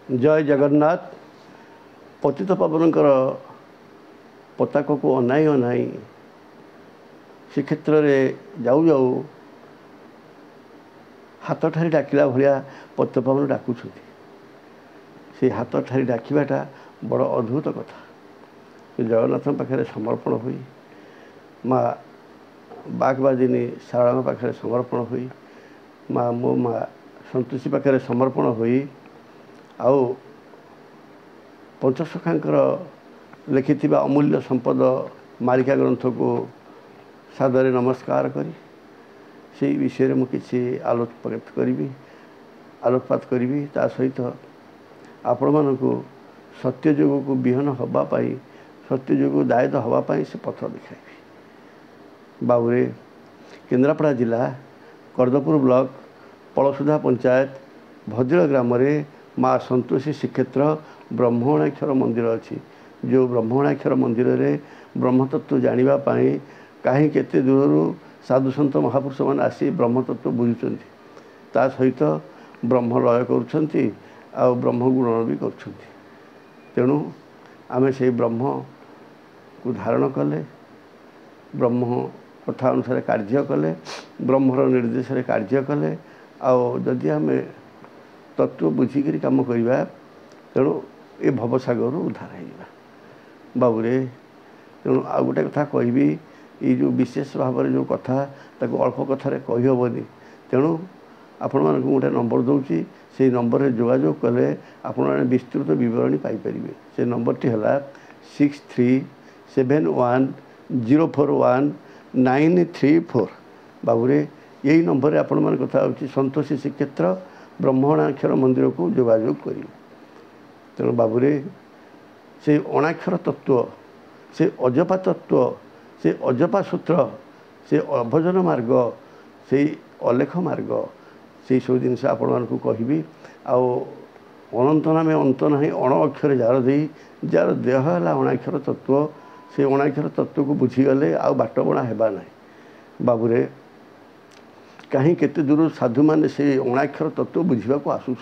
जय जगन्नाथ। पतित पावनकर पताक को अनाई अनाई श्रीक्षेत्र में जाऊ जाऊ हाथ ठारी डाकिला भाया पतित पावन डाकुं से हाथ ठारी डाकवाटा बड़ अद्भुत कथा। जगन्नाथ पाखे समर्पण हुई माँ बागबादिनी शारदा पाखे समर्पण हुई माँ मो माँ संतोषी पाखे समर्पण हुई आउ पंचसखांकर लिखिथिबा अमूल्य संपद मालिका ग्रंथ को सादरे नमस्कार करी से विषय में किसी आलोकपात करी ता सहित आपण मानक सत्य जुग को विहन हवापाई सत्य जुग दायित्व हवापाई से पथ देखाइबी। बाबुरे केन्द्रापड़ा जिला करदपुर ब्लॉक पलसुधा पंचायत भद्र ग्राम रे माँ संतोषी श्रीक्षेत्र ब्रह्मणाक्षर मंदिर अच्छी। जो ब्रह्मणाक्षर मंदिर रे ब्रह्मतत्व जानापी कहीं केते दूर साधु सन्त महापुरुष मैंने आसी ब्रह्मतत्व बुझुं ता सहित ब्रह्म लय कर ब्रह्म गुणन भी कर तेणु आमे से ब्रह्म को धारण कले ब्रह्म कथा अनुसार कार्य कले ब्रह्मर निर्देश कार्य कले आदि आम तत्व बुझिक कम करवा तेणु ये भवसागर उद्धार होगा। बाबुरे तेणु आ गोटे कथा कहि ये जो विशेष भाव में जो कथा ताको अल्प कथार कहीहबनी तेणु आपण मानक गोटे नंबर दूसरी से नंबर में जोगाजोग कले आपण विस्तृत बरणी पाइपर। से नंबर टी है 6371041934। बाबुरे यही नंबर में आपण मान कथा होची संतोषी श्रीक्षेत्र ब्रह्मणाक्षर मंदिर को जोगाजोग करेंगे। तेणु बाबुरे से अणाक्षर तत्व से अजपा तत्व से अजपा सूत्र से अभजन मार्ग से अलेख मार्ग से सब जिन आपण मानक कहि अनंत नाम अंत ना अण अक्षर जार दे जार देह है अणाक्षर तत्व से अणाक्षर तत्व को बुझीगले आ बाट बणा हेबा ना। बाबुरे कहीं केते दूर साधु मैंने से अणाक्षर तत्व बुझा को आसुंच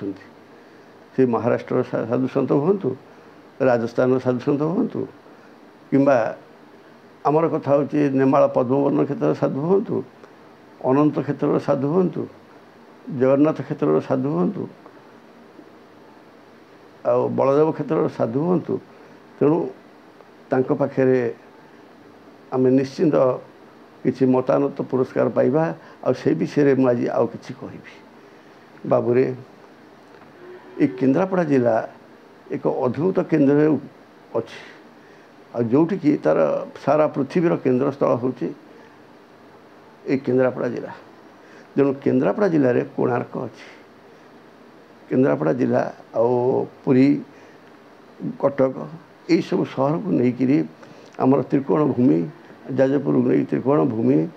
से महाराष्ट्र साधु सन्त हूँ राजस्थान साधु सन्त हूँ किंबा आमर कथा हूँ नेमाल पद्मवन क्षेत्र साधु हूँ अनंत क्षेत्र साधु हूँ जगन्नाथ क्षेत्र साधु हूँ आ बलदेव क्षेत्र साधु हूँ तेणु तांको पाखे आम निश्चिंत किसी मतानत पुरस्कार पाइबा आ से विषय में आज आउ कि कहि। बाबुरे ये केन्द्रापड़ा जिला एक अद्भुत केन्द्र अच्छी जोटि कि तार सारा पृथ्वीर केन्द्र स्थल हूँ ये केन्द्रापड़ा जिला। तेणु केन्द्रापड़ा जिले में कोणार्क अच्छी केन्द्रापड़ा जिला पुरी कटक यही सब सहर को लेकिन आमर त्रिकोण भूमि जाजपुर नहीं त्रिकोण भूमि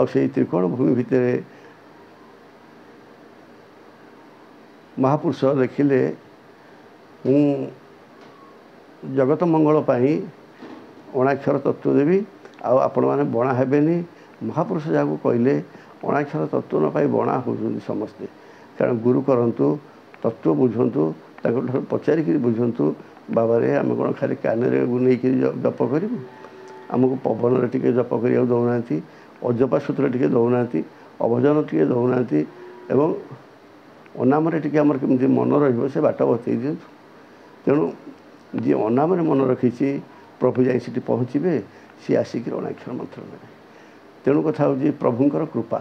से त्रिकोण भूमि भितर महापुरुष देखिले जगत मंगल पाई अणाक्षर तत्व देवी आपण मैंने बणा हेबेनी महापुरुष जहाँ कहले अणाक्षर तत्व न पाई बणा हो समस्ते कारण गुरु करंतु तत्व बुझंतु पचारिक बुझंतु बाबा रे आम कौन खाली कान नहीं जप करूँ आमको पवन टे जप कर दौना अजपा सूत्र टे दौना अभजन टे दौना एवं अनाम टे आमर कमी मन रे बाट बतई दिं। तेणु जी अनाम मन रखी प्रभु जाई सीटी पहुँचे सी आसिक अणाक्षर मंत्र ने तेणु कथा हूँ प्रभुंर कृपा।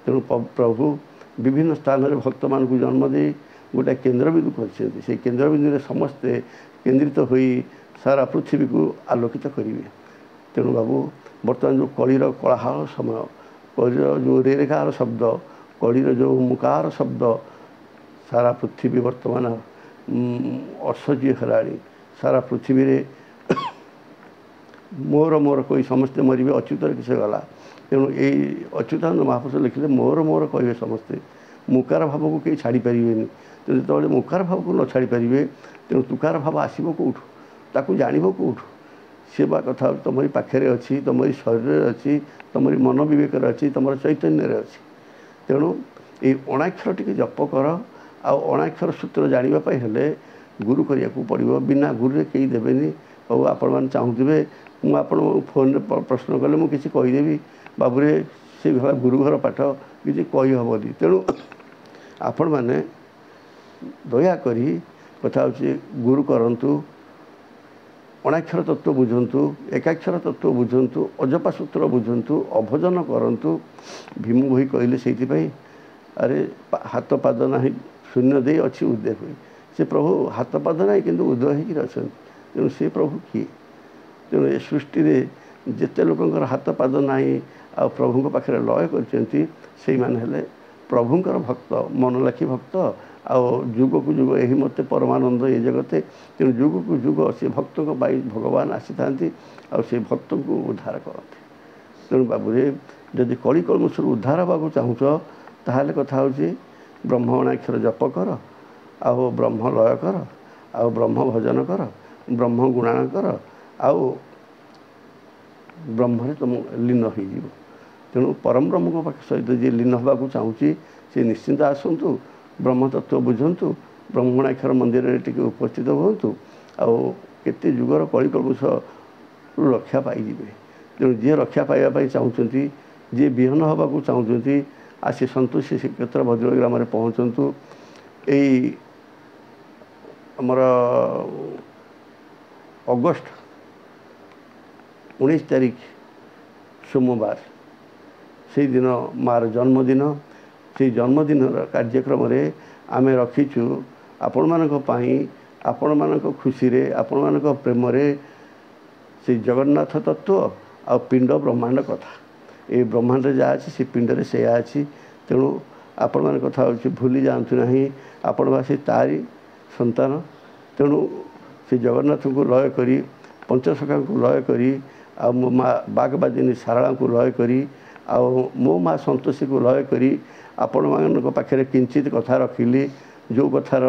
तेणु प्रभु विभिन्न स्थान में भक्त मान को जन्म दे गोटे केन्द्रबिंदु कर से केन्द्रबिंदु समस्ते केन्द्रित हो सारा पृथ्वी को आलोकित करेंगे। तेणु बाबू बर्तमान जो कलीर कलाहार समय कलीर जो रेरेकार शब्द कलीर जो मुकार शब्द सारा पृथ्वी बर्तमान असह्य है सारा पृथ्वी रे मोर मोर कोई समस्ते मरबे अच्युतर किसे गला। तेणु यही अच्युतानंद महापुरुष लिखिले मोर मोर कहे समस्ते मुकार भाव को कहीं छाड़ी पारे। तेणु जो मुकार भाव को न छाड़ी पारे तेणु तुकार भाव आसब कौटू ताकू जान कौटू सी बा कथा तुम पाखे अच्छी तुम शरीर अच्छी तुम मन विवेक अच्छी तुम चैतन्य अच्छी। तेणु ये अणाक्षर टी जप कर अणाक्षर सूत्र जानापी हेले गुरु करिया को पड़ो बिना गुरु कहीं देवेनि और आपण मैंने चाहूबे मुझे आप फोन प्रश्न कले मुझे किसी कहीदेवी बाबूरे से घर गुरु घर पाठ किसी कहीहबनी तेणु आपण मैंने दयाक कथा हूँ गुरु करंतु अणाक्षर तत्व बुझंतु एकाक्षर तत्व बुझंतु अजपा सूत्र बुझंतु अभजन करंतु भीम भई कहले से अरे हाथ पाद ना शून्य दे अच्छी उदय हुए से प्रभु हाथ पाद ना किंतु उदय होकर अच्छा तेणु से प्रभु किए तेणु ए सृष्टि में जिते लोकंर हाथ पाद ना आ प्रभु पाखे लय कर प्रभुंर भक्त मनलाखी भक्त आउ जुग को जुग यही मत परमानंद ये जगते तेणु जुग को जुग से भक्त भगवान आसी था से भक्त को उद्धार करते तेणु बाबूरे जदि कली कलमुषर उद्धार होगा चाहूच ताहले कथा हूँ ब्रह्मणाक्षर जप कर आओ ब्रह्म लय कर आओ ब्रह्म भजन कर ब्रह्म गुणान कर आओ ब्रह्म तुम लीन हो तेणु परम ब्रह्म सहित जी लीन होगा चाहूँगी सी निश्चिंत आसतु ब्रह्म तत्व बुझंतु ब्रह्मणाक्षर मंदिर रे टिके उपस्थित होतु आते जुगर कली कलमुष रक्षा पाइबे तेणु जी रक्षा पाइबा चाहूँगी जी विहन होगा चाहूँगी आसी संतोषी श्रीक्षेत्र भद्रक ग्राम में पहुँचतु यही आमर अगस्ट 19 तारीख सोमवार से दिन मार जन्मदिन से जन्मदिन कार्यक्रम रे आमे रखीचु आपण मानक पई आपण मानक खुशी रे आपण मानक प्रेम रे से जगन्नाथ तत्व आ पिंड ब्रह्मांड कथा ये ब्रह्मांड जहाँ अच्छी से पिंड रे से अच्छी तेणु आपण मान कथा भूली जातु ना आपण बा से तारी संतान तेणु से जगन्नाथ को लय करी पंचसखा को लय करी आ मो माँ बागबादिनी सारला को लय करी आ मो माँ संतोषी को लय करी आपण मान पाखे किंचित कथा रखिली जो कथार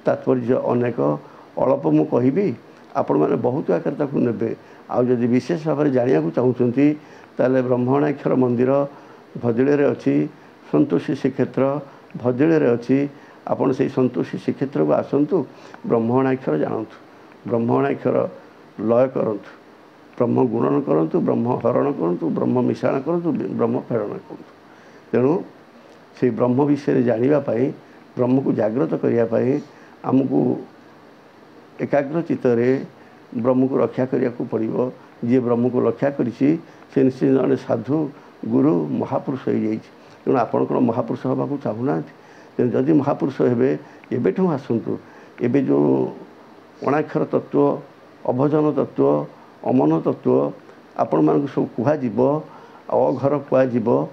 तात्पर्य अनेक अल्प मु कहि आपण मैंने बहुत आकार ताकू नेबे आदि विशेष भाव में जाना चाहूँगी ताले ब्रह्मणाक्षर मंदिर भजड़े अच्छी संतोषी श्रीक्षेत्र भजड़े अच्छी आपण से संतोषी श्रीक्षेत्र को आसतु ब्रह्मणाक्षर जानतु ब्रह्मणाक्षर लय करूँ ब्रह्म गुणन करूँ ब्रह्म हरण करूँ ब्रह्म मिश्रण करूँ ब्रह्म प्रेरण करूँ तेणु से ब्रह्म विषय जानापी ब्रह्म को जागृत करने आमको एकाग्र चित्तरे ब्रह्म को रक्षा करने को पड़ो जी ब्रह्म को रक्षा करिछि से निश्चित जड़े साधु गुरु महापुरुष हो जाइए तेणु आपण कौन महापुरुष होगा चाहूना तेणु जदि महापुरुष हे एवं आसतु एवं जो अणाक्षर तत्व अभजन तत्व अमन तत्व आपण मानक सब कहुब अघर कहुब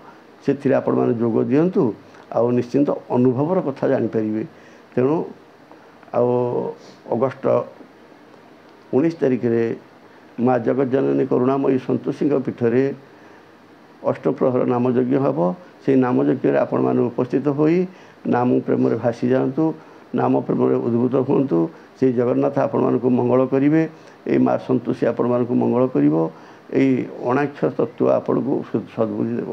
से आपण मैंने जोग दिंतु आउ निश्चिंत अनुभवर कथा जानीपर तेणु अगस्ट 19 तारीख रे माँ जगज्जननी करुणामयी संतोषी पीठरे अष्टप्रहर नामयज्ञ हम से नामयज्ञ आपण मैंने उपस्थित हो नाम प्रेम भासी जातु नाम प्रेम उद्भूत हूँ से जगन्नाथ आपण मानक मंगल करेंगे ये माँ संतोषी आपण मानक मंगल कर अणाक्षर तत्व आपण को सद्बुद्धि देव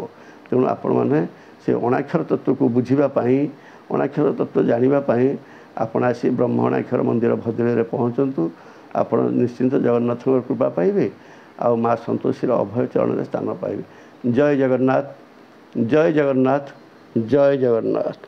तेणु आपण मैंने से अणाक्षर तत्व को बुझापी अणाक्षर तत्व जानापी आपण आसी ब्रह्मणाक्षर मंदिर भद्रे पहुँचतु आपण निश्चिंत जगन्नाथ कृपा पाइबे आ माँ संतोषी अभय चरण स्थान पाइबे। जय जगन्नाथ जय जगन्नाथ जय जगन्नाथ।